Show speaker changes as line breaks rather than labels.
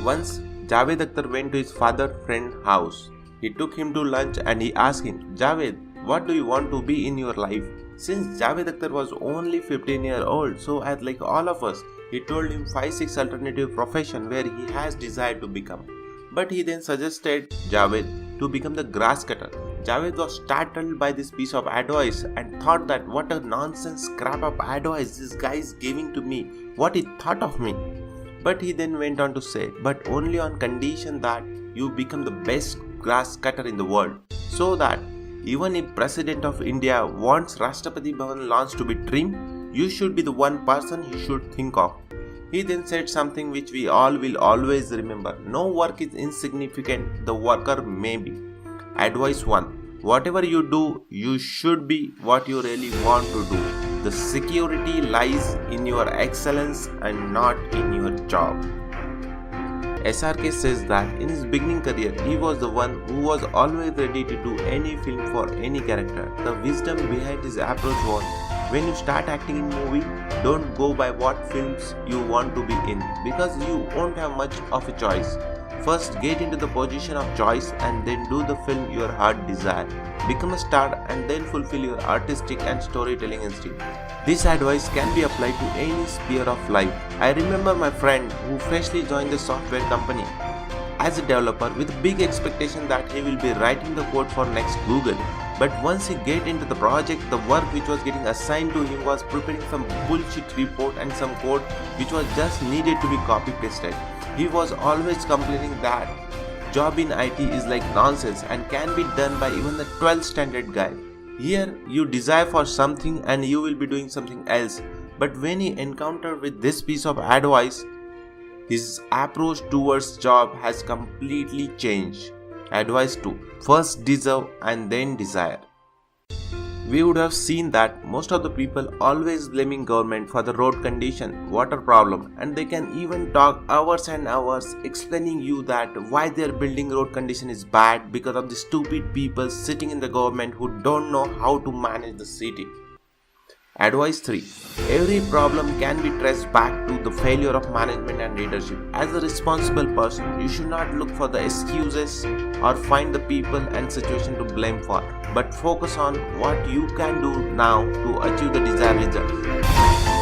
Once, Javed Akhtar went to his father's friend's house. He took him to lunch and he asked him, Javed, what do you want to be in your life? Since Javed Akhtar was only 15 years old, so as like all of us, he told him 5-6 alternative profession where he has desired to become. But he then suggested Javed to become the grass cutter. Javed was startled by this piece of advice and thought that what a nonsense scrap of advice this guy is giving to me, what he thought of me. But he then went on to say, but only on condition that you become the best grass cutter in the world, so that even if President of India wants Rashtrapati Bhavan lawns to be trimmed, you should be the one person he should think of. He then said something which we all will always remember. No work is insignificant, the worker may be. Advice 1. Whatever you do, you should be what you really want to do. The security lies in your excellence and not in your job. SRK says that in his beginning career, he was the one who was always ready to do any film for any character. The wisdom behind his approach was, when you start acting in movie, don't go by what films you want to be in, because you won't have much of a choice. First, get into the position of choice and then do the film your heart desire. Become a star and then fulfill your artistic and storytelling instinct. This advice can be applied to any sphere of life. I remember my friend who freshly joined the software company as a developer with a big expectation that he will be writing the code for next Google. But once he get into the project, the work which was getting assigned to him was preparing some bullshit report and some code which was just needed to be copy pasted. He was always complaining that job in IT is like nonsense and can be done by even the 12th standard guy. Here you desire for something and you will be doing something else. But when he encountered with this piece of advice, his approach towards job has completely changed. Advice 2. First deserve and then desire. We would have seen that most of the people always blaming government for the road condition, water problem, and they can even talk hours and hours explaining you that why their building road condition is bad because of the stupid people sitting in the government who don't know how to manage the city. Advice 3. Every problem can be traced back to the failure of management and leadership. As a responsible person, you should not look for the excuses or find the people and situation to blame for, but focus on what you can do now to achieve the desired result.